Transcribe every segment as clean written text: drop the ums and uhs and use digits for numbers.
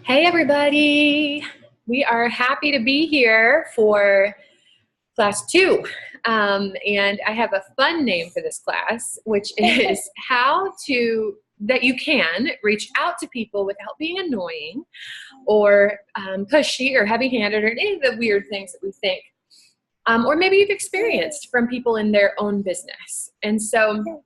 Hey everybody, we are happy to be here for class 2. And I have a fun name for this class, which is that you can reach out to people without being annoying or pushy or heavy-handed or any of the weird things that we think. Or maybe you've experienced from people in their own business. And so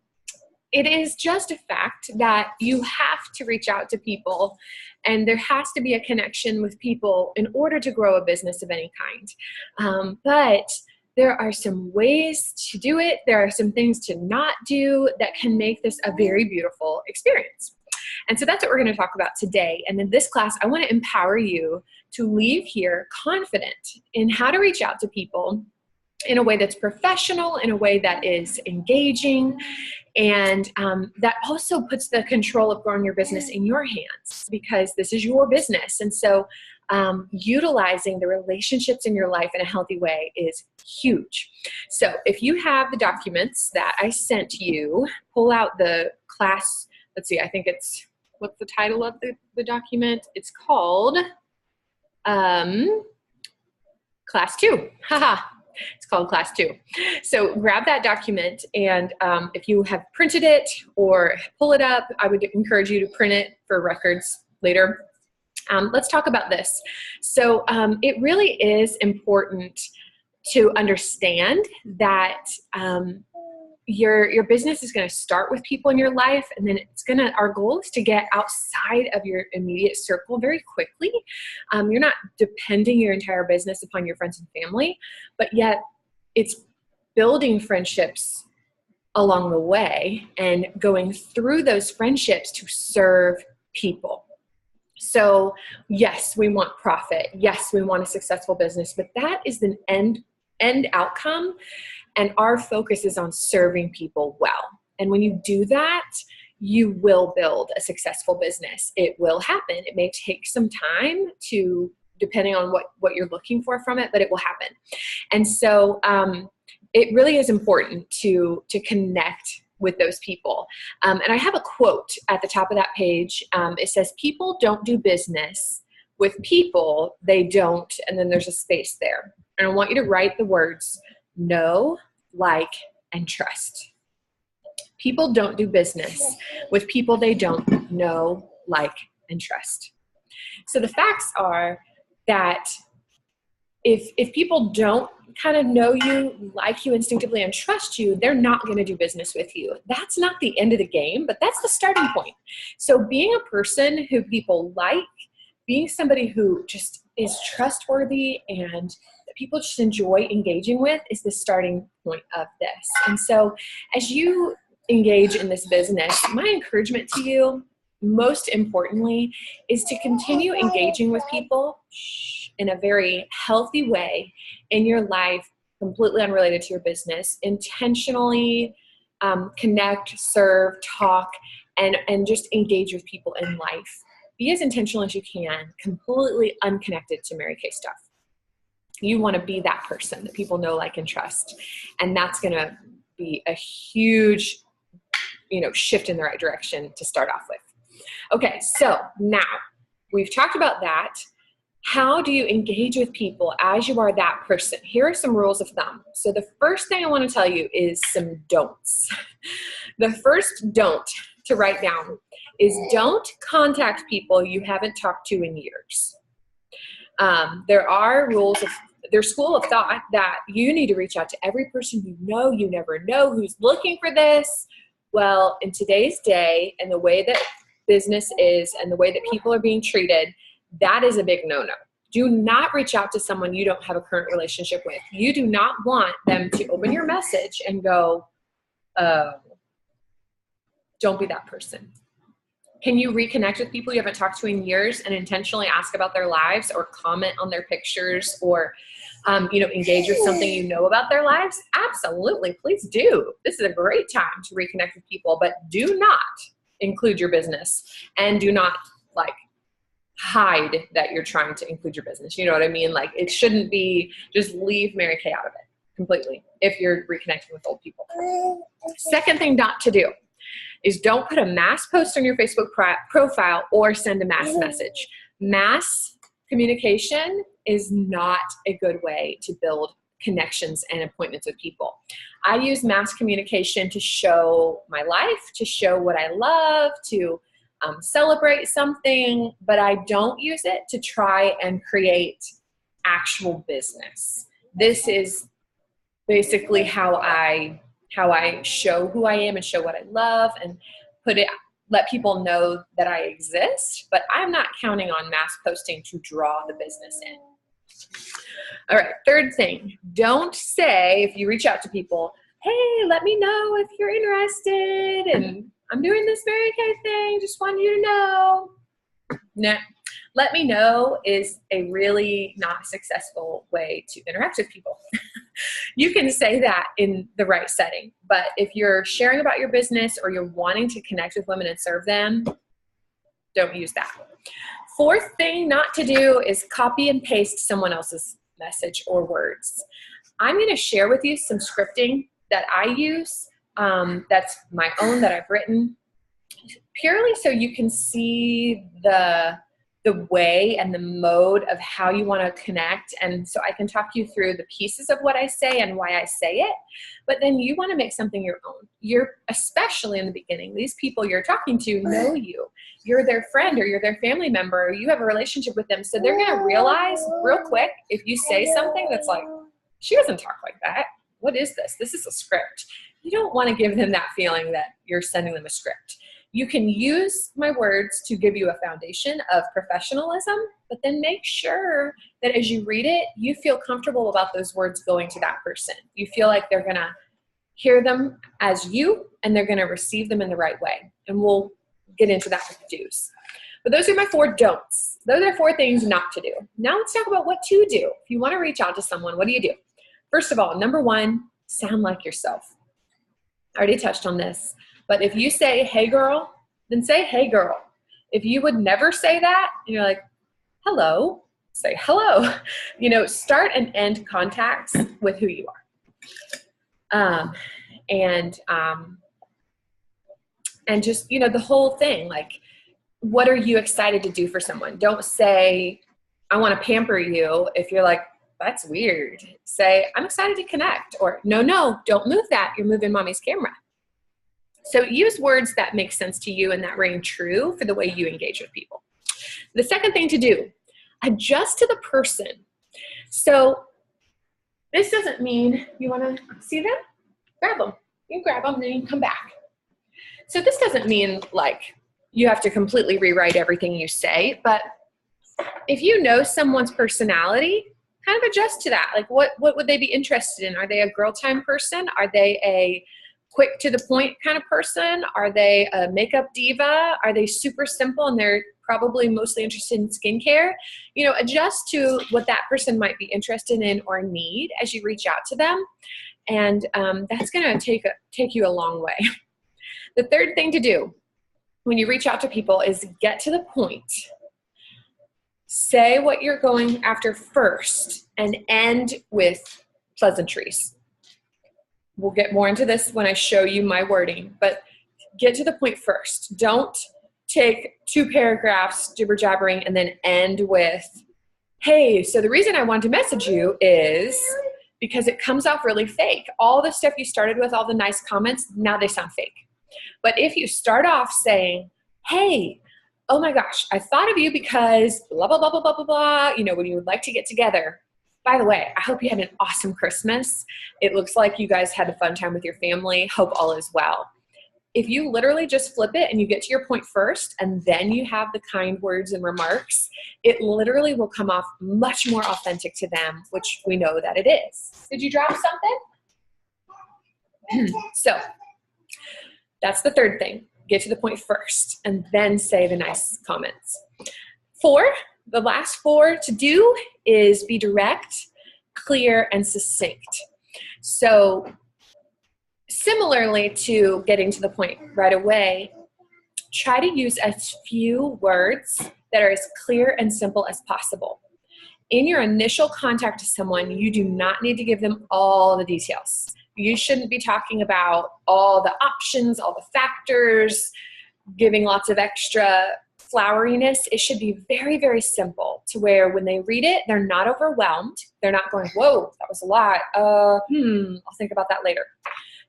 it is just a fact that you have to reach out to people, and there has to be a connection with people in order to grow a business of any kind. But there are some ways to do it. There are some things to not do that can make this a very beautiful experience. And so that's what we're going to talk about today. And in this class, I want to empower you to leave here confident in how to reach out to people in a way that's professional, in a way that is engaging, and that also puts the control of growing your business in your hands, because this is your business. And so utilizing the relationships in your life in a healthy way is huge. So if you have the documents that I sent you, pull out the class, let's see, I think it's, what's the title of the document? It's called Class 2. Haha. It's called Class 2. So grab that document, and if you have printed it or pull it up, I would encourage you to print it for records later. Let's talk about this. So it really is important to understand that your business is going to start with people in your life, and then our goal is to get outside of your immediate circle very quickly. You're not depending your entire business upon your friends and family, but yet it's building friendships along the way and going through those friendships to serve people. So yes, we want profit. Yes, we want a successful business, but that is the end outcome. And our focus is on serving people well. And when you do that, you will build a successful business. It will happen. It may take some time depending on what you're looking for from it, but it will happen. And so it really is important to connect with those people. And I have a quote at the top of that page. It says, "People don't do business with people they don't," and then there's a space there. And I want you to write the words, know, like, and trust. People don't do business with people they don't know, like, and trust. So the facts are that if people don't kind of know you, like you instinctively, and trust you, they're not going to do business with you. That's not the end of the game, but that's the starting point. So being a person who people like, being somebody who just is trustworthy and that people just enjoy engaging with, is the starting point of this. And so as you engage in this business, my encouragement to you, most importantly, is to continue engaging with people in a very healthy way in your life, completely unrelated to your business. Intentionally connect, serve, talk, and just engage with people in life. Be as intentional as you can, completely unconnected to Mary Kay stuff. You want to be that person that people know, like, and trust. And that's going to be a huge, shift in the right direction to start off with. Okay, so now we've talked about that. How do you engage with people as you are that person? Here are some rules of thumb. So the first thing I want to tell you is some don'ts. The first don't to write down is don't contact people you haven't talked to in years. There's school of thought that you need to reach out to every person you know. You never know who's looking for this. Well, in today's day and the way that business is and the way that people are being treated, that is a big no-no. Do not reach out to someone you don't have a current relationship with. You do not want them to open your message and go, don't be that person. Can you reconnect with people you haven't talked to in years and intentionally ask about their lives or comment on their pictures or, engage with something you know about their lives? Absolutely. Please do. This is a great time to reconnect with people, but do not include your business and do not hide that you're trying to include your business. You know what I mean? It shouldn't be, just leave Mary Kay out of it completely if you're reconnecting with old people. Second thing not to do is don't put a mass post on your Facebook profile or send a mass message. Mass communication is not a good way to build connections and appointments with people. I use mass communication to show my life, to show what I love, to celebrate something, but I don't use it to try and create actual business. This is basically how I show who I am and show what I love and let people know that I exist, but I'm not counting on mass posting to draw the business in. All right, third thing, don't say, if you reach out to people, hey, let me know if you're interested, and I'm doing this Mary Kay thing, just wanted you to know. No, let me know is a really not successful way to interact with people. You can say that in the right setting, but if you're sharing about your business or you're wanting to connect with women and serve them, don't use that. Fourth thing not to do is copy and paste someone else's message or words. I'm going to share with you some scripting that I use that's my own, that I've written, purely so you can see the way and the mode of how you want to connect. And so I can talk you through the pieces of what I say and why I say it. But then you want to make something your own. Especially in the beginning, these people you're talking to know you. You're their friend or you're their family member, or you have a relationship with them. So they're going to realize real quick if you say something that's like, she doesn't talk like that. What is this? This is a script. You don't want to give them that feeling that you're sending them a script. You can use my words to give you a foundation of professionalism, but then make sure that as you read it, you feel comfortable about those words going to that person. You feel like they're going to hear them as you, and they're going to receive them in the right way. And we'll get into that with the do's. But those are my 4 don'ts. Those are 4 things not to do. Now let's talk about what to do. If you want to reach out to someone, what do you do? First of all, number 1, sound like yourself. I already touched on this. But if you say, hey girl, then say, hey girl. If you would never say that, and you're like, hello, say hello. Start and end contacts with who you are. And just, the whole thing, like, what are you excited to do for someone? Don't say, I want to pamper you. If you're like, that's weird. Say, I'm excited to connect. Or no, don't move that. You're moving mommy's camera. So use words that make sense to you and that ring true for the way you engage with people. The second thing to do, adjust to the person. So this doesn't mean you want to see them, grab them. You grab them, then you come back. So this doesn't mean like you have to completely rewrite everything you say, but if you know someone's personality, kind of adjust to that. Like what would they be interested in? Are they a girl time person? Are they a quick to the point kind of person? Are they a makeup diva? Are they super simple and they're probably mostly interested in skincare? Adjust to what that person might be interested in or need as you reach out to them. And that's going to take you a long way. The third thing to do when you reach out to people is get to the point. Say what you're going after first and end with pleasantries. We'll get more into this when I show you my wording, but get to the point first. Don't take 2 paragraphs jibber jabbering and then end with, hey, so the reason I wanted to message you is because it comes off really fake. All the stuff you started with, all the nice comments, now they sound fake. But if you start off saying, hey, oh my gosh, I thought of you because blah, blah, blah, blah, blah, blah, blah, when you would like to get together. By the way, I hope you had an awesome Christmas. It looks like you guys had a fun time with your family. Hope all is well. If you literally just flip it and you get to your point first and then you have the kind words and remarks, it literally will come off much more authentic to them, which we know that it is. Did you drop something? So that's the third thing. Get to the point first and then say the nice comments. 4, the last 4 to do is be direct, clear, and succinct. So similarly to getting to the point right away, try to use as few words that are as clear and simple as possible. In your initial contact to someone, you do not need to give them all the details. You shouldn't be talking about all the options, all the factors, giving lots of extra floweriness, it should be very, very simple to where when they read it, they're not overwhelmed. They're not going, whoa, that was a lot. I'll think about that later.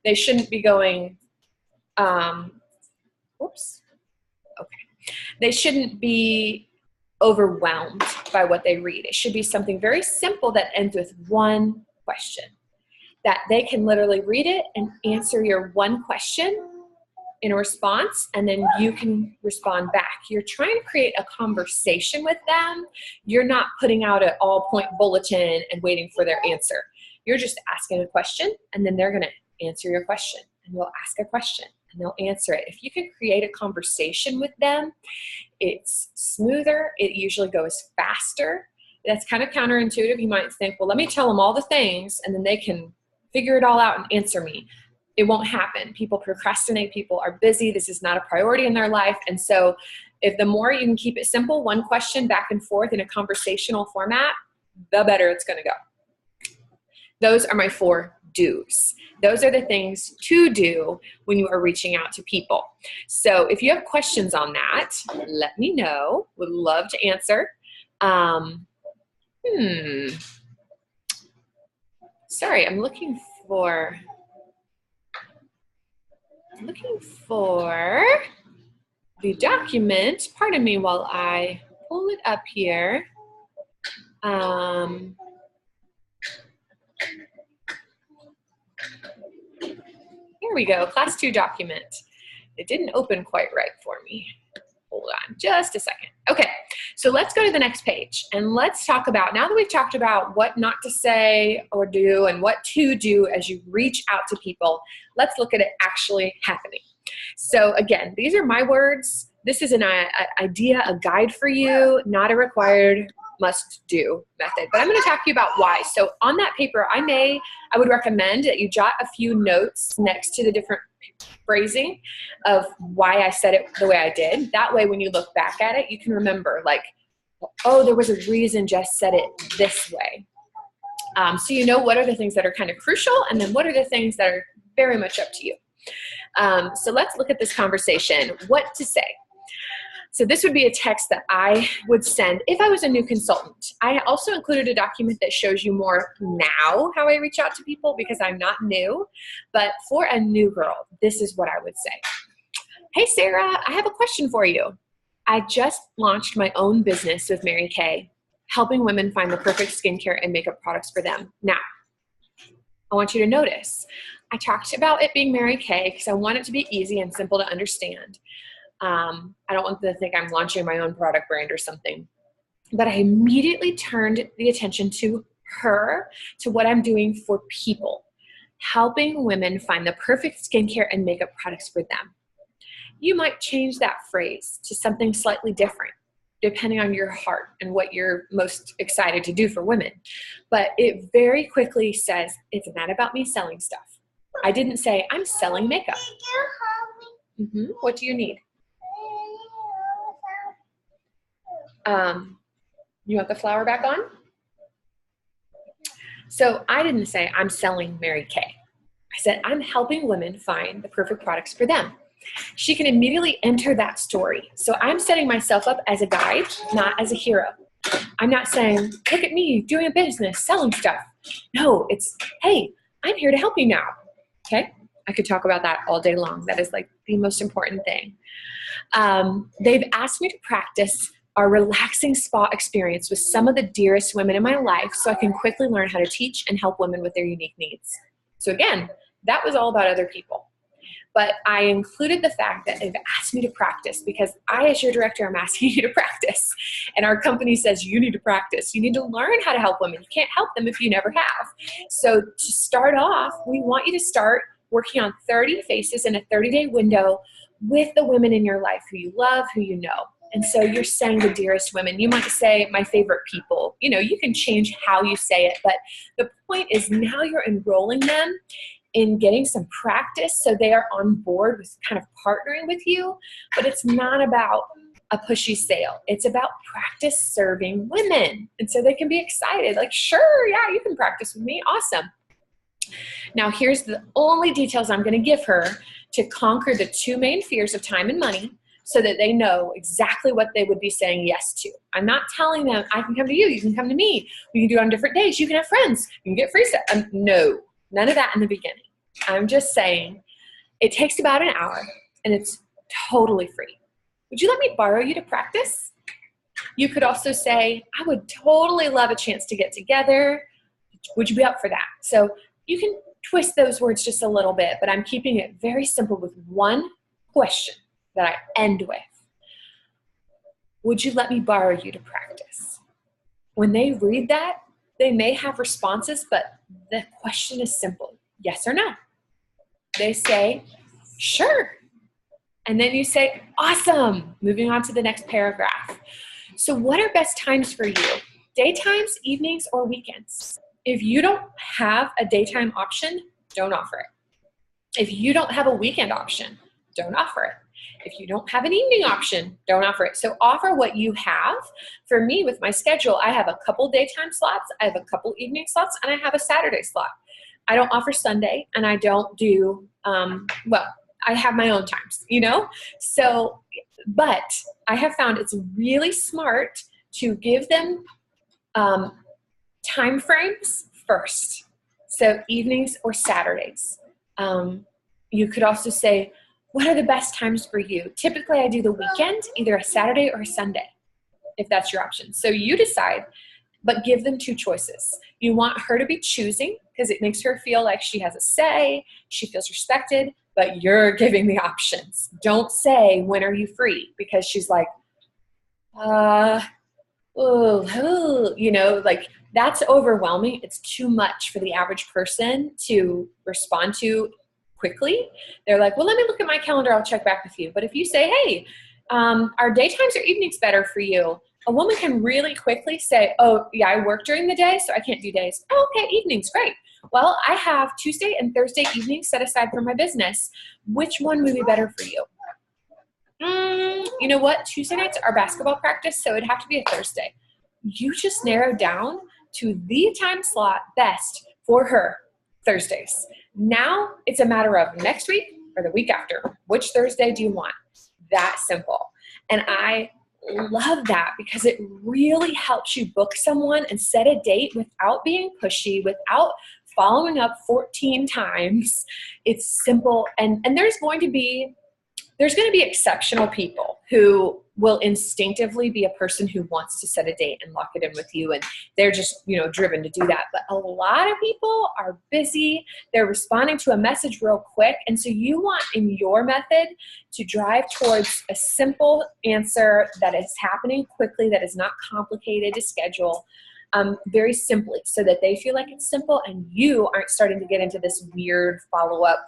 They shouldn't be going, whoops. Okay. They shouldn't be overwhelmed by what they read. It should be something very simple that ends with one question, that they can literally read it and answer your one question in a response, and then you can respond back. You're trying to create a conversation with them. You're not putting out an all-point bulletin and waiting for their answer. You're just asking a question, and then they're going to answer your question, and you'll ask a question, and they'll answer it. If you can create a conversation with them, it's smoother. It usually goes faster. That's kind of counterintuitive. You might think, well, let me tell them all the things, and then they can figure it all out and answer me. It won't happen. People procrastinate. People are busy. This is not a priority in their life. And so if the more you can keep it simple, one question back and forth in a conversational format, the better it's going to go. Those are my 4 do's. Those are the things to do when you are reaching out to people. So if you have questions on that, let me know. Would love to answer. Sorry, I'm looking for the document. Pardon me while I pull it up here. Here we go, class 2 document. It didn't open quite right for me. Hold on just a second. Okay, so let's go to the next page and let's talk about, now that we've talked about what not to say or do and what to do as you reach out to people, let's look at it actually happening. So again, these are my words. This is an idea, a guide for you, not a required must-do method. But I'm going to talk to you about why. So on that paper, I would recommend that you jot a few notes next to the different phrasing of why I said it the way I did. That way, when you look back at it, you can remember, like, oh, there was a reason Jess said it this way. So you know what are the things that are kind of crucial, and then what are the things that are very much up to you. So let's look at this conversation. What to say. So this would be a text that I would send if I was a new consultant. I also included a document that shows you more now how I reach out to people because I'm not new. But for a new girl, this is what I would say. Hey, Sarah, I have a question for you. I just launched my own business with Mary Kay, helping women find the perfect skincare and makeup products for them. Now, I want you to notice, I talked about it being Mary Kay because I want it to be easy and simple to understand. I don't want them to think I'm launching my own product brand or something. But I immediately turned the attention to her, to what I'm doing for people, helping women find the perfect skincare and makeup products for them. You might change that phrase to something slightly different, depending on your heart and what you're most excited to do for women. But it very quickly says, it's not about me selling stuff. I didn't say, I'm selling makeup. What do you need? You want the flower back on? So I didn't say I'm selling Mary Kay. I said I'm helping women find the perfect products for them. She can immediately enter that story. So I'm setting myself up as a guide, not as a hero. I'm not saying, look at me doing a business, selling stuff. No, it's, hey, I'm here to help you now. Okay? I could talk about that all day long. That is like the most important thing. They've asked me to practice our relaxing spa experience with some of the dearest women in my life so I can quickly learn how to teach and help women with their unique needs. So again, that was all about other people. But I included the fact that they've asked me to practice because I, as your director, am asking you to practice. And our company says you need to practice. You need to learn how to help women. You can't help them if you never have. So to start off, we want you to start working on 30 faces in a 30-day window with the women in your life who you love, who you know. And so you're saying the dearest women. You might say my favorite people. You know, you can change how you say it. But the point is now you're enrolling them in getting some practice so they are on board with kind of partnering with you. But it's not about a pushy sale. It's about practice serving women. And so they can be excited. Like, sure, yeah, you can practice with me. Awesome. Now, here's the only details I'm going to give her to conquer the 2 main fears of time and money, so that they know exactly what they would be saying yes to. I'm not telling them, I can come to you, you can come to me, we can do it on different days, you can have friends, you can get free stuff. No, none of that in the beginning. I'm just saying it takes about an hour and it's totally free. Would you let me borrow you to practice? You could also say, I would totally love a chance to get together. Would you be up for that? So you can twist those words just a little bit, but I'm keeping it very simple with one question that I end with. Would you let me borrow you to practice? When they read that, they may have responses, but the question is simple, yes or no. They say, sure. And then you say, awesome. Moving on to the next paragraph. So what are best times for you? Daytimes, evenings, or weekends? If you don't have a daytime option, don't offer it. If you don't have a weekend option, don't offer it. If you don't have an evening option, don't offer it. So offer what you have. For me, with my schedule, I have a couple daytime slots, I have a couple evening slots, and I have a Saturday slot. I don't offer Sunday, and I don't do, I have my own times, So, but I have found it's really smart to give them time frames first. So evenings or Saturdays. You could also say, what are the best times for you? Typically, I do the weekend, either a Saturday or a Sunday, if that's your option. So you decide, but give them two choices. You want her to be choosing because it makes her feel like she has a say, she feels respected, but you're giving the options. Don't say, when are you free? Because she's like, that's overwhelming. It's too much for the average person to respond to quickly. They're like, well, let me look at my calendar. I'll check back with you. But if you say, hey, are daytimes or evenings better for you? A woman can really quickly say, oh, yeah, I work during the day, so I can't do days. Oh, okay, evenings, great. Well, I have Tuesday and Thursday evenings set aside for my business. Which one would be better for you? You know what? Tuesday nights are basketball practice, so it'd have to be a Thursday. You just narrowed down to the time slot best for her, Thursdays. Now it's a matter of next week or the week after. Which Thursday do you want? That simple. And I love that because it really helps you book someone and set a date without being pushy, without following up 14 times. It's simple. And there's going to be exceptional people who will instinctively be a person who wants to set a date and lock it in with you. And they're just, driven to do that. But a lot of people are busy. They're responding to a message real quick. And so you want in your method to drive towards a simple answer that is happening quickly, that is not complicated to schedule, very simply, so that they feel like it's simple and you aren't starting to get into this weird follow-up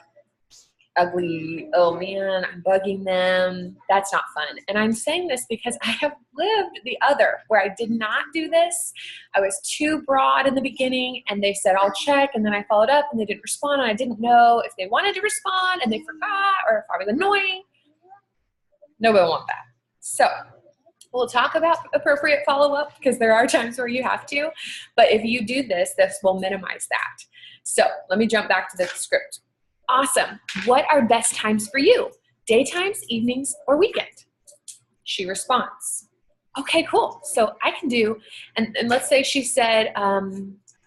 ugly, oh man, I'm bugging them. That's not fun. And I'm saying this because I have lived the other where I did not do this. I was too broad in the beginning and they said, I'll check. And then I followed up and they didn't respond. And I didn't know if they wanted to respond and they forgot or if I was annoying. Nobody wants that. So we'll talk about appropriate follow-up because there are times where you have to. But if you do this, this will minimize that. So let me jump back to the script. Awesome. What are best times for you? Daytimes, evenings, or weekend? She responds, okay, cool. So I can do, and let's say she said,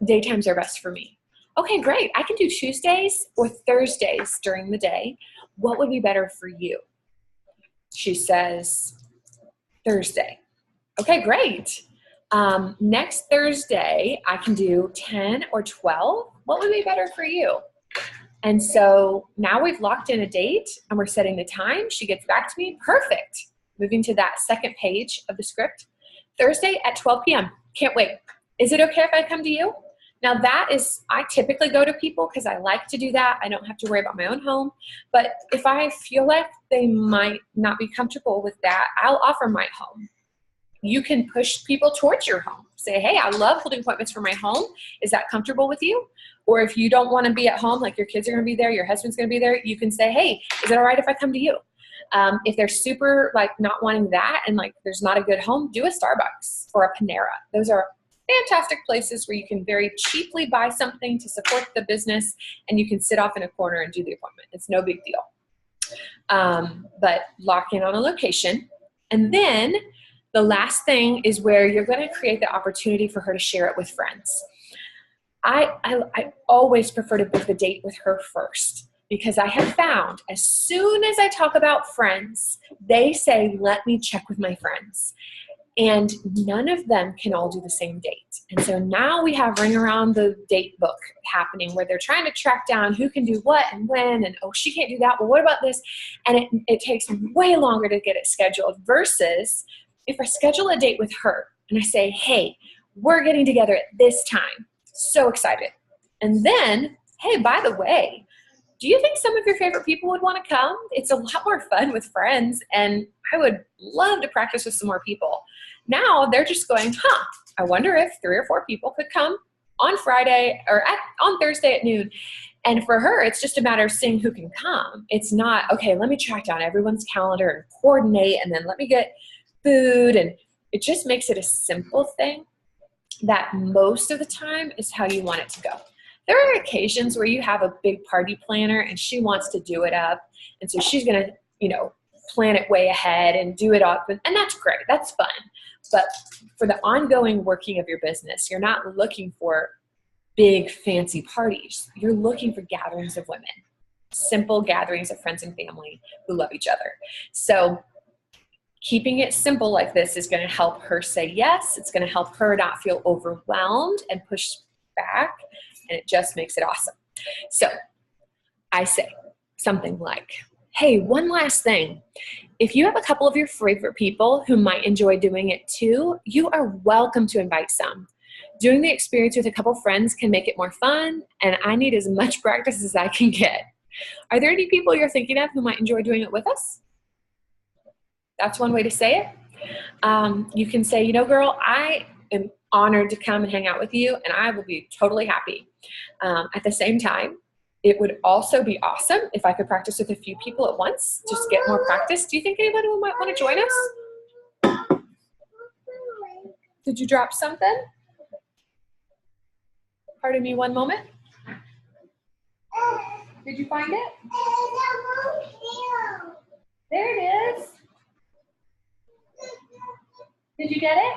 daytimes are best for me. Okay, great. I can do Tuesdays or Thursdays during the day. What would be better for you? She says, Thursday. Okay, great. Next Thursday, I can do 10 or 12. What would be better for you? And so now we've locked in a date and we're setting the time. She gets back to me. Perfect. Moving to that second page of the script. Thursday at 12 p.m. Can't wait. Is it okay if I come to you? Now that is, I typically go to people because I like to do that. I don't have to worry about my own home. But if I feel like they might not be comfortable with that, I'll offer my home. You can push people towards your home. Say, hey, I love holding appointments for my home. Is that comfortable with you? Or if you don't want to be at home, like your kids are going to be there, your husband's going to be there, you can say, hey, is it all right if I come to you? If they're super not wanting that and there's not a good home, do a Starbucks or a Panera. Those are fantastic places where you can very cheaply buy something to support the business and you can sit off in a corner and do the appointment. It's no big deal. But lock in on a location. And then the last thing is where you're going to create the opportunity for her to share it with friends. I always prefer to book the date with her first, because I have found as soon as I talk about friends, they say, let me check with my friends. And none of them can all do the same date. And so now we have Ring Around the Date book happening, where they're trying to track down who can do what and when, and oh, she can't do that, well, what about this? And it takes way longer to get it scheduled, versus if I schedule a date with her and I say, hey, we're getting together at this time. So excited. And then, hey, by the way, do you think some of your favorite people would want to come? It's a lot more fun with friends, and I would love to practice with some more people. Now they're just going, I wonder if 3 or 4 people could come on Friday or on Thursday at noon. And for her, it's just a matter of seeing who can come. It's not, okay, let me track down everyone's calendar and coordinate, and then let me get food. And it just makes it a simple thing that most of the time is how you want it to go. There are occasions where you have a big party planner and she wants to do it up. And so she's going to, plan it way ahead and do it up. And that's great. That's fun. But for the ongoing working of your business, you're not looking for big fancy parties. You're looking for gatherings of women, simple gatherings of friends and family who love each other. So keeping it simple like this is going to help her say yes. It's going to help her not feel overwhelmed and push back. And it just makes it awesome. So I say something like, hey, one last thing. If you have a couple of your favorite people who might enjoy doing it too, you are welcome to invite some. Doing the experience with a couple friends can make it more fun, and I need as much practice as I can get. Are there any people you're thinking of who might enjoy doing it with us? That's one way to say it. You can say, girl, I am honored to come and hang out with you, and I will be totally happy. At the same time, it would also be awesome if I could practice with a few people at once, just get more practice. Do you think anybody might want to join us? Did you drop something? Pardon me one moment. Did you find it? There it is. Did you get it?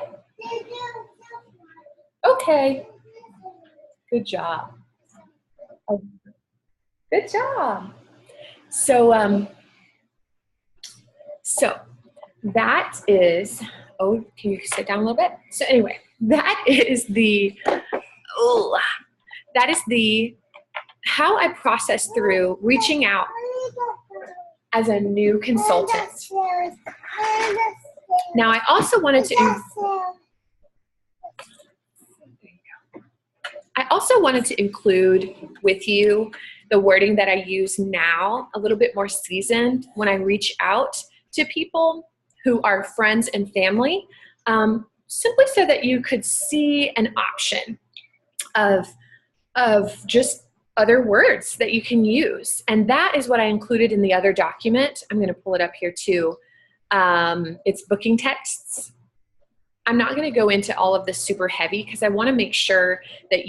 Okay. Good job. Good job. So that is, can you sit down a little bit? So anyway, that is the how I process through reaching out as a new consultant. Now, I also wanted to include with you the wording that I use now, a little bit more seasoned, when I reach out to people who are friends and family, simply so that you could see an option of just other words that you can use. And that is what I included in the other document. I'm going to pull it up here too. It's booking texts. I'm not going to go into all of this super heavy because I want to make sure that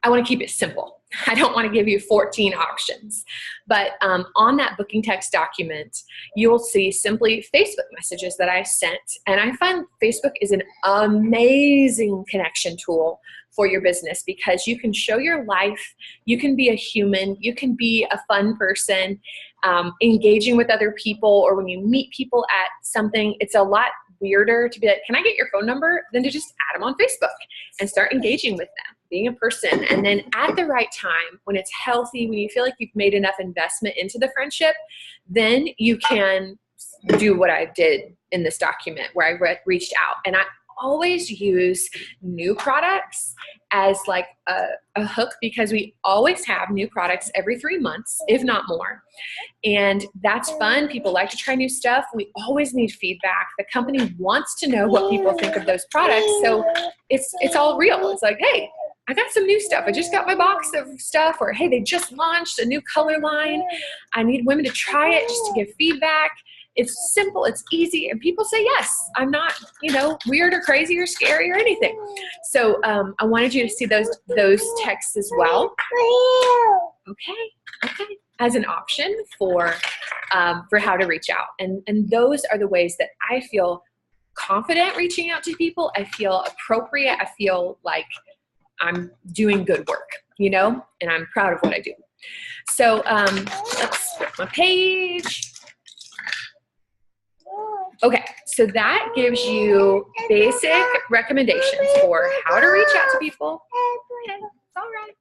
I want to keep it simple. I don't want to give you 14 options. But on that booking text document, you'll see simply Facebook messages that I sent. And I find Facebook is an amazing connection tool for your business, because you can show your life, you can be a human, you can be a fun person, engaging with other people, or when you meet people at something, it's a lot weirder to be like, can I get your phone number? Than to just add them on Facebook and start engaging with them, being a person. And then at the right time, when it's healthy, when you feel like you've made enough investment into the friendship, then you can do what I did in this document where I reached out. And I always use new products as like a hook, because we always have new products every 3 months, if not more. And that's fun. People like to try new stuff. We always need feedback. The company wants to know what people think of those products. So it's all real. It's like, hey, I got some new stuff. I just got my box of stuff. Or, hey, they just launched a new color line. I need women to try it just to give feedback. It's simple, it's easy, and people say yes. I'm not, weird or crazy or scary or anything. So I wanted you to see those texts as well. Okay. as an option for how to reach out. And those are the ways that I feel confident reaching out to people. I feel appropriate. I feel like I'm doing good work, and I'm proud of what I do. So let's flip my page. Okay, so that gives you basic recommendations for how to reach out to people. Okay, it's all right.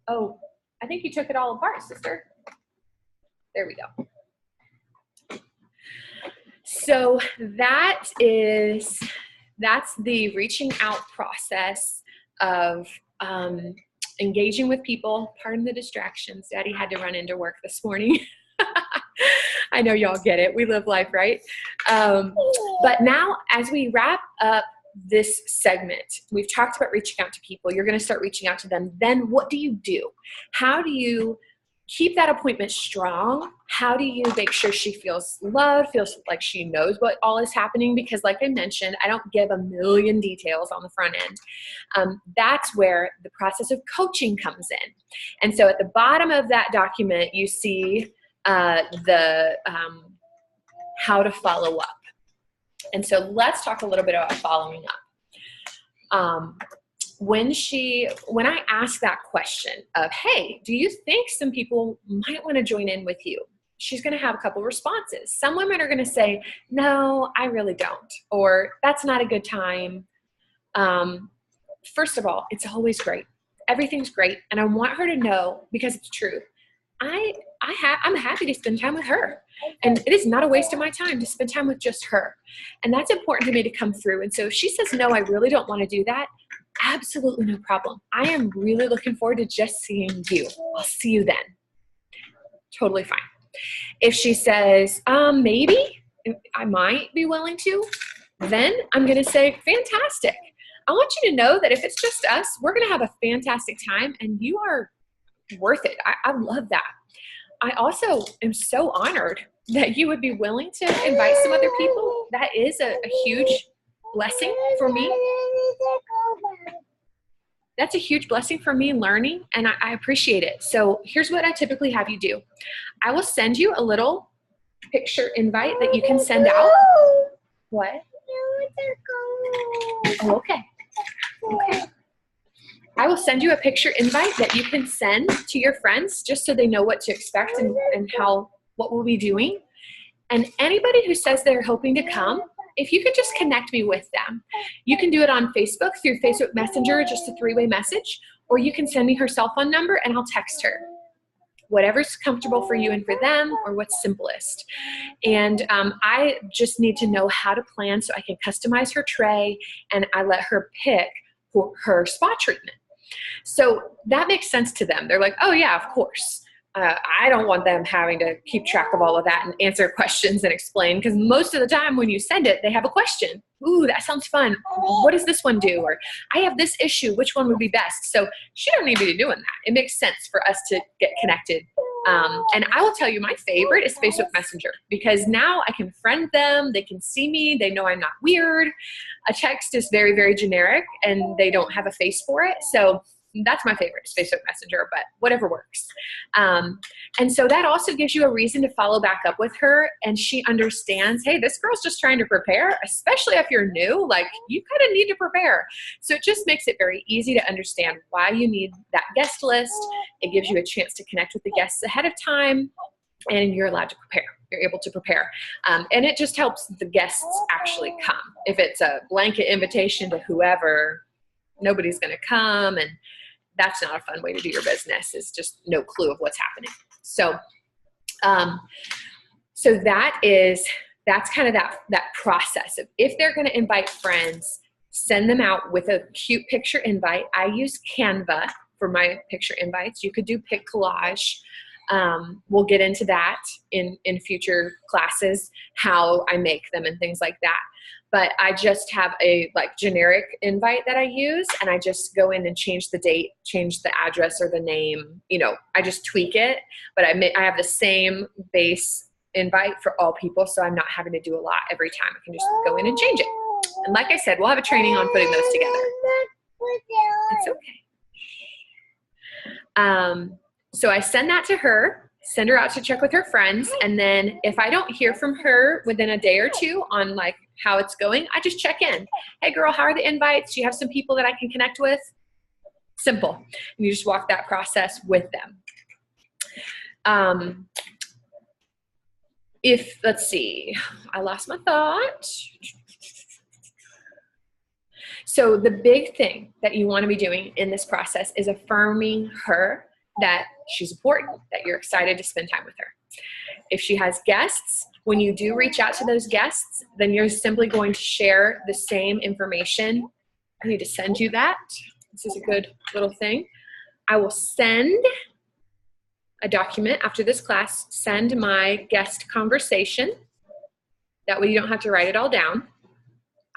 Oh, I think you took it all apart, sister. There we go. So that's the reaching out process of engaging with people. Pardon the distractions. Daddy had to run into work this morning. I know y'all get it. We live life, right? But now as we wrap up this segment, we've talked about reaching out to people. You're going to start reaching out to them. Then what do you do? How do you keep that appointment strong? How do you make sure she feels loved, feels like she knows what all is happening? Because like I mentioned, I don't give a million details on the front end. That's where the process of coaching comes in. And so at the bottom of that document, you see the how to follow up. And so let's talk a little bit about following up. When I ask that question of, hey, do you think some people might want to join in with you? She's going to have a couple responses. Some women are going to say, no, I really don't, or that's not a good time. First of all, it's always great. Everything's great. And I want her to know, because it's true, I'm happy to spend time with her. And it is not a waste of my time to spend time with just her. And that's important to me to come through. And so if she says, no, I really don't want to do that, absolutely no problem. I am really looking forward to just seeing you. I'll see you then. Totally fine. If she says, maybe I might be willing to, then I'm going to say, fantastic. I want you to know that if it's just us, we're going to have a fantastic time and you are worth it. I love that. I also am so honored that you would be willing to invite some other people. That is a huge blessing for me. That's a huge blessing for me learning, and I appreciate it. So here's what I typically have you do. I will send you a little picture invite that you can send out. What? Oh, okay. Okay. I will send you a picture invite that you can send to your friends just so they know what to expect and what we'll be doing. And anybody who says they're hoping to come, if you could just connect me with them. You can do it on Facebook through Facebook Messenger, just a 3-way message, or you can send me her cell phone number and I'll text her. Whatever's comfortable for you and for them, or what's simplest. And I just need to know how to plan so I can customize her tray, and I let her pick for her spa treatment. So that makes sense to them. They're like, oh yeah, of course. I don't want them having to keep track of all of that and answer questions and explain, because most of the time when you send it, they have a question. Ooh, that sounds fun. What does this one do? Or I have this issue. Which one would be best? So she don't need to be doing that. It makes sense for us to get connected. And I will tell you, my favorite is Facebook Messenger, because now I can friend them. They can see me. They know I'm not weird. A text is very, very generic and they don't have a face for it. So that's my favorite, is Facebook Messenger, but whatever works. And so that also gives you a reason to follow back up with her, and she understands, hey, this girl's just trying to prepare, especially if you're new, like you kind of need to prepare. So it just makes it very easy to understand why you need that guest list. It gives you a chance to connect with the guests ahead of time, and you're allowed to prepare. You're able to prepare. And it just helps the guests actually come. If it's a blanket invitation to whoever, nobody's going to come, and that's not a fun way to do your business. It's just no clue of what's happening. So, so that's kind of that process of, if they're going to invite friends, send them out with a cute picture invite. I use Canva for my picture invites. You could do Pic Collage. We'll get into that in future classes, how I make them and things like that. But I just have a generic invite that I use, and I just go in and change the date, change the address or the name. I just tweak it, but I have the same base invite for all people, so I'm not having to do a lot every time. I can just go in and change it. And like I said, we'll have a training on putting those together. It's okay. So I send that to her, send her out to check with her friends. And then if I don't hear from her within a day or two on like how it's going, I just check in. Hey girl, how are the invites? Do you have some people that I can connect with? Simple. And you just walk that process with them. Let's see, I lost my thought. So the big thing that you want to be doing in this process is affirming her that she's important, that you're excited to spend time with her. If she has guests, when you do reach out to those guests, then you're simply going to share the same information. I need to send you that. This is a good little thing. I will send a document after this class, send my guest conversation. That way you don't have to write it all down.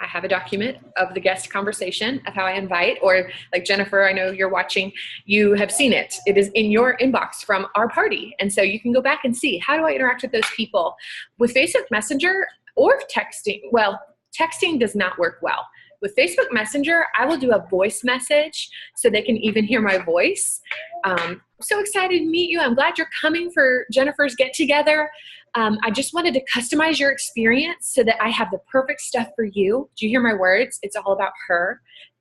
I have a document of the guest conversation of how I invite, or like Jennifer, I know you're watching, you have seen it. It is in your inbox from our party. And so you can go back and see, how do I interact with those people? With Facebook Messenger or texting, well, texting does not work well. With Facebook Messenger, I will do a voice message so they can even hear my voice. So excited to meet you. I'm glad you're coming for Jennifer's get together. I just wanted to customize your experience so that I have the perfect stuff for you. Do you hear my words? It's all about her.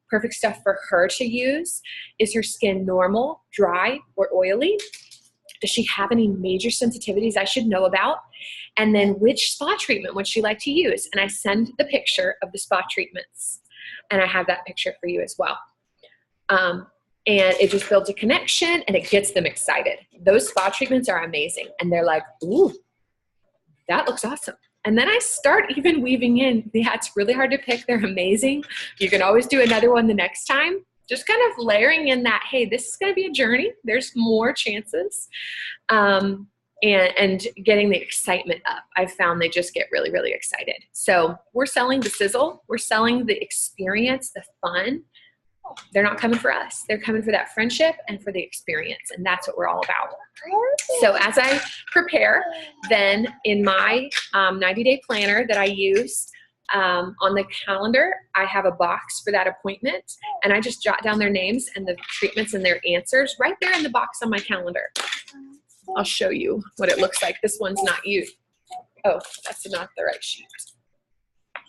Perfect stuff for her to use. Is her skin normal, dry, or oily? Does she have any major sensitivities I should know about? And then which spa treatment would she like to use? And I send the picture of the spa treatments. And I have that picture for you as well. And it just builds a connection and it gets them excited. Those spa treatments are amazing. And they're like, ooh, that looks awesome. And then I start even weaving in, yeah, it's really hard to pick. They're amazing. You can always do another one the next time. Just kind of layering in that, hey, this is going to be a journey. There's more chances. And getting the excitement up. I've found they just get really, really excited. So we're selling the sizzle. We're selling the experience, the fun. They're not coming for us. They're coming for that friendship and for the experience. And that's what we're all about. So as I prepare, then in my 90-day planner that I use on the calendar, I have a box for that appointment. And I just jot down their names and the treatments and their answers right there in the box on my calendar. I'll show you what it looks like. This one's not you. Oh, that's not the right sheet.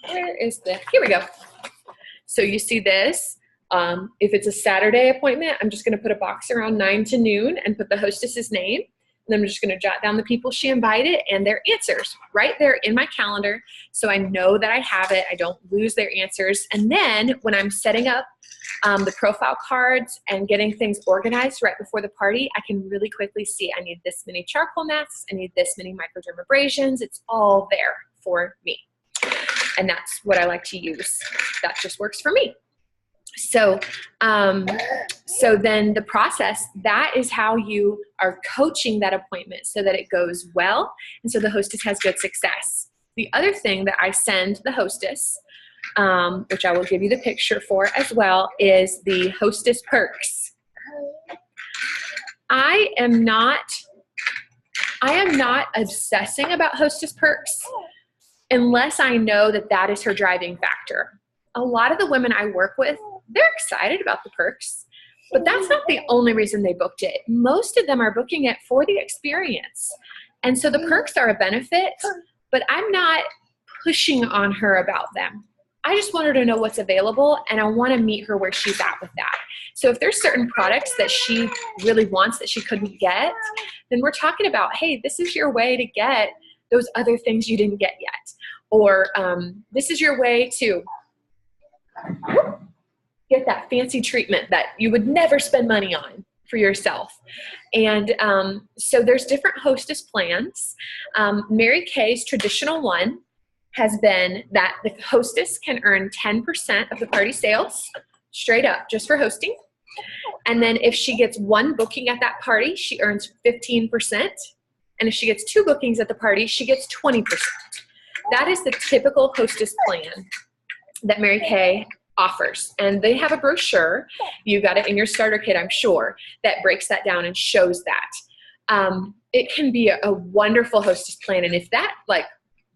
Where is the, here we go. So you see this. If it's a Saturday appointment, I'm just going to put a box around 9 to noon and put the hostess's name. And I'm just going to jot down the people she invited and their answers right there in my calendar. So I know that I have it. I don't lose their answers. And then when I'm setting up the profile cards and getting things organized right before the party, I can really quickly see I need this many charcoal masks. I need this many microdermabrasions. It's all there for me. And that's what I like to use. That just works for me. So, so then the process, that is how you are coaching that appointment so that it goes well and so the hostess has good success. The other thing that I send the hostess, which I will give you the picture for as well, is the hostess perks. I am not obsessing about hostess perks unless I know that that is her driving factor. A lot of the women I work with, they're excited about the perks, but that's not the only reason they booked it. Most of them are booking it for the experience. And so the perks are a benefit, but I'm not pushing on her about them. I just want her to know what's available, and I want to meet her where she's at with that. So if there's certain products that she really wants that she couldn't get, then we're talking about, hey, this is your way to get those other things you didn't get yet. Or this is your way to get that fancy treatment that you would never spend money on for yourself. And so there's different hostess plans. Mary Kay's traditional one has been that the hostess can earn 10% of the party sales straight up just for hosting. And then if she gets one booking at that party, she earns 15%. And if she gets 2 bookings at the party, she gets 20%. That is the typical hostess plan that Mary Kay offers. And they have a brochure, you got it in your starter kit, I'm sure, that breaks that down and shows that. It can be a wonderful hostess plan. And if that like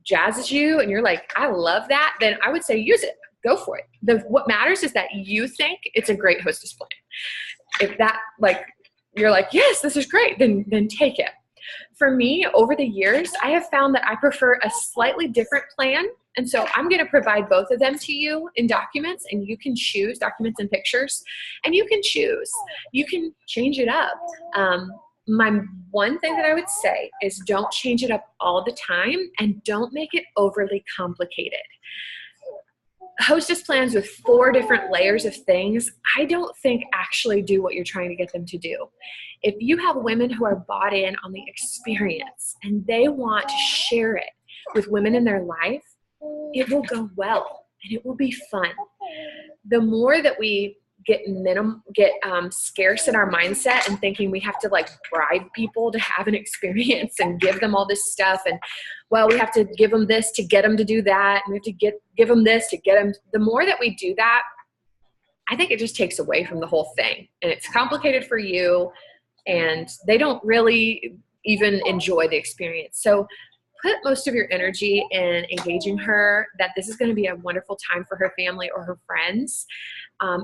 jazzes you and you're like, I love that, then I would say use it. Go for it. What matters is that you think it's a great hostess plan. If that like you're like, yes, this is great, then take it. For me, over the years, I have found that I prefer a slightly different plan. And so I'm going to provide both of them to you in documents, and you can choose documents and pictures, and you can choose. You can change it up. My one thing that I would say is don't change it up all the time, and don't make it overly complicated. Hostess plans with 4 different layers of things, I don't think actually do what you're trying to get them to do. If you have women who are bought in on the experience and they want to share it with women in their life, it will go well and it will be fun. The more that we get scarce in our mindset and thinking we have to like bribe people to have an experience and give them all this stuff, and well, we have to give them this to get them to do that, and we have to give them this to get them. The more that we do that, I think it just takes away from the whole thing, and it's complicated for you, and they don't really even enjoy the experience. So put most of your energy in engaging her that this is going to be a wonderful time for her family or her friends.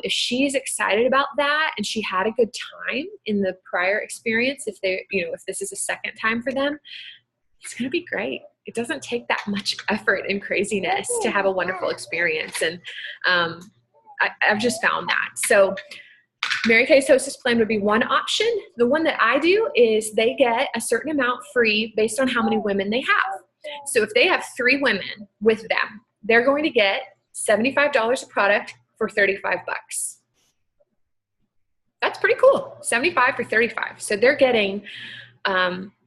If she's excited about that and she had a good time in the prior experience, if this is a second time for them, it's going to be great. It doesn't take that much effort and craziness to have a wonderful experience. And I've just found that. So Mary Kay's Hostess Plan would be one option. The one that I do is they get a certain amount free based on how many women they have. So if they have 3 women with them, they're going to get $75 a product for $35. That's pretty cool. 75 for 35. So they're getting $40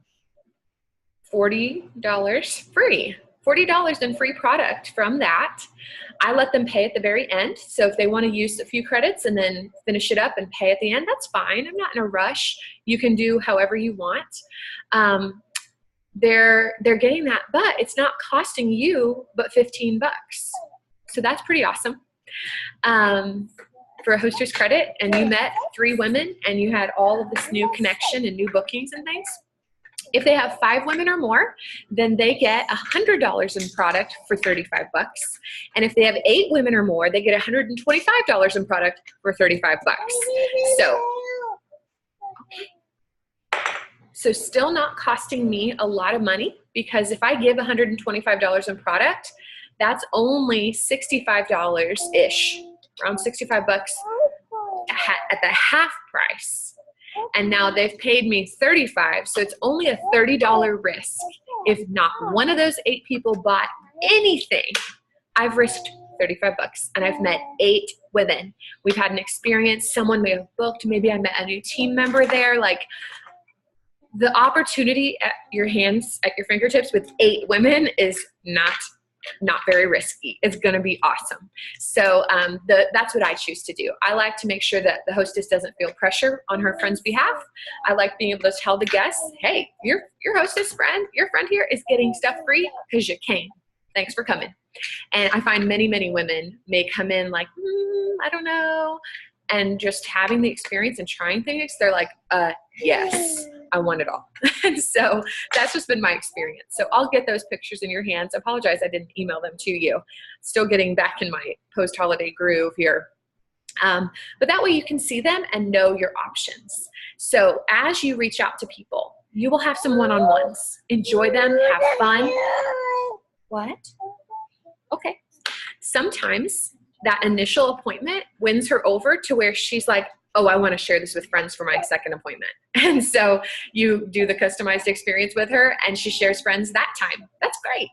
free. $40 in free product from that. I let them pay at the very end. So if they want to use a few credits and then finish it up and pay at the end, that's fine. I'm not in a rush. You can do however you want. They're getting that, but it's not costing you but $15. So that's pretty awesome. For a hostess credit, and you met 3 women and you had all of this new connection and new bookings and things. If they have 5 women or more, then they get $100 in product for $35. And if they have 8 women or more, they get $125 in product for $35. So still not costing me a lot of money, because if I give $125 in product, that's only $65-ish, around $65 at the half price. And now they've paid me $35, so it's only a $30 risk. If not one of those 8 people bought anything, I've risked $35, and I've met 8 women. We've had an experience. Someone may have booked. Maybe I met a new team member there. Like, the opportunity at your hands, at your fingertips with 8 women is not very risky. It's going to be awesome. So that's what I choose to do. I like to make sure that the hostess doesn't feel pressure on her friend's behalf. I like being able to tell the guests, hey, your hostess friend, your friend here is getting stuff free because you came. Thanks for coming. And I find many, many women may come in like, I don't know. And just having the experience and trying things, they're like, yes, I want it all. And so that's just been my experience. So I'll get those pictures in your hands. I apologize I didn't email them to you. Still getting back in my post-holiday groove here. But that way you can see them and know your options. So as you reach out to people, you will have some one-on-ones. Enjoy them, have fun. What? Okay. Sometimes that initial appointment wins her over to where she's like, oh, I want to share this with friends for my second appointment. And so you do the customized experience with her and she shares friends that time. That's great.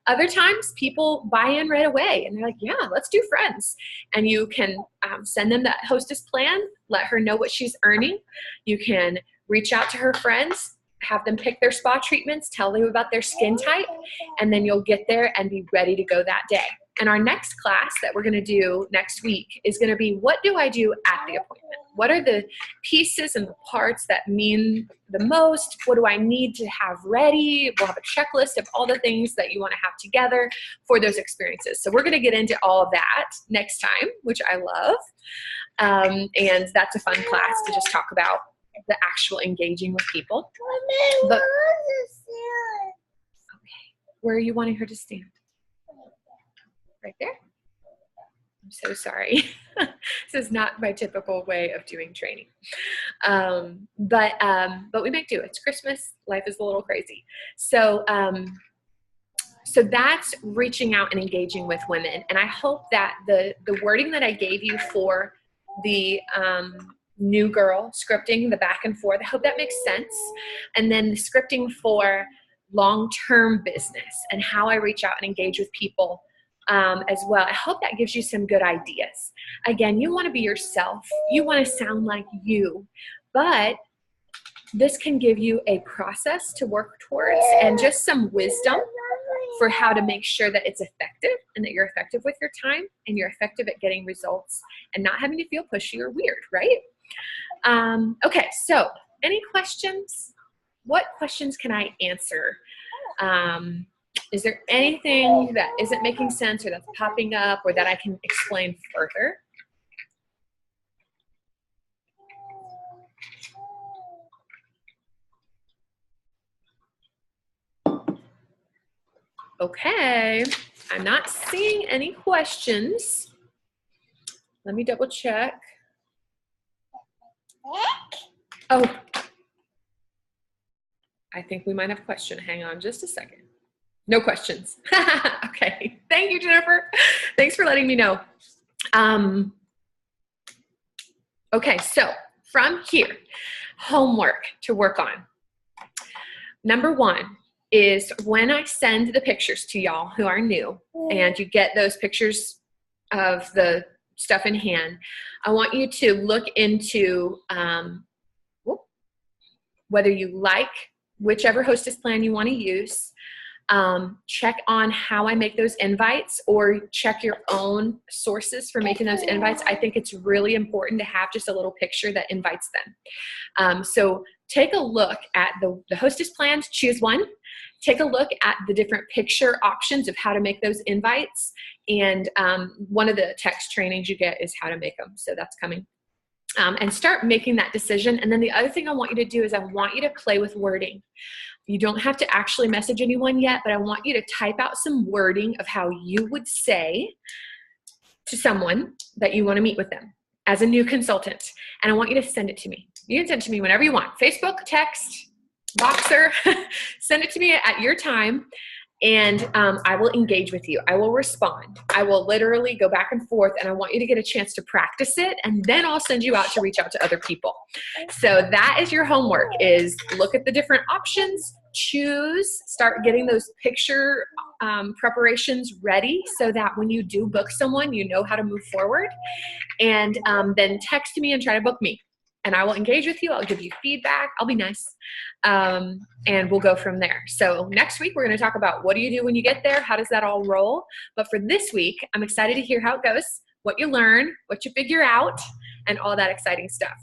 Other times people buy in right away and they're like, yeah, let's do friends. And you can send them that hostess plan, let her know what she's earning. You can reach out to her friends, have them pick their spa treatments, tell them about their skin type, and then you'll get there and be ready to go that day. And our next class that we're going to do next week is going to be, what do I do at the appointment? What are the pieces and the parts that mean the most? What do I need to have ready? We'll have a checklist of all the things that you want to have together for those experiences. So we're going to get into all of that next time, which I love. And that's a fun class to just talk about the actual engaging with people. But, okay, where are you wanting her to stand? Right there? I'm so sorry. This is not my typical way of doing training. But we make do. It's Christmas. Life is a little crazy. So that's reaching out and engaging with women. And I hope that the wording that I gave you for the new girl scripting, the back and forth, I hope that makes sense. And then the scripting for long-term business and how I reach out and engage with people as well. I hope that gives you some good ideas. Again, you want to be yourself. You want to sound like you, but this can give you a process to work towards and just some wisdom for how to make sure that it's effective and that you're effective with your time and you're effective at getting results and not having to feel pushy or weird, right? Okay, so any questions? What questions can I answer? Is there anything that isn't making sense or that's popping up or that I can explain further? Okay, I'm not seeing any questions. Let me double check. Oh, I think we might have a question. Hang on just a second. No questions. Okay, thank you, Jennifer. Thanks for letting me know. Okay, so from here, homework to work on. Number one is when I send the pictures to y'all who are new and you get those pictures of the stuff in hand, I want you to look into whether you like whichever hostess plan you want to use. Check on how I make those invites or check your own sources for making those invites. I think it's really important to have just a little picture that invites them. So take a look at the hostess plans, choose one. Take a look at the different picture options of how to make those invites. And one of the text trainings you get is how to make them. So that's coming. And start making that decision. And then the other thing I want you to do is I want you to play with wording. You don't have to actually message anyone yet, but I want you to type out some wording of how you would say to someone that you want to meet with them as a new consultant. And I want you to send it to me. You can send it to me whenever you want. Facebook, text, Boxer, send it to me at your time. And I will engage with you. I will respond. I will literally go back and forth, and I want you to get a chance to practice it, and then I'll send you out to reach out to other people. So that is your homework, is look at the different options, choose, start getting those picture preparations ready so that when you do book someone, you know how to move forward. And then text me and try to book me. And I will engage with you. I'll give you feedback. I'll be nice. And we'll go from there. So next week, we're going to talk about what do you do when you get there? How does that all roll? But for this week, I'm excited to hear how it goes, what you learn, what you figure out, and all that exciting stuff.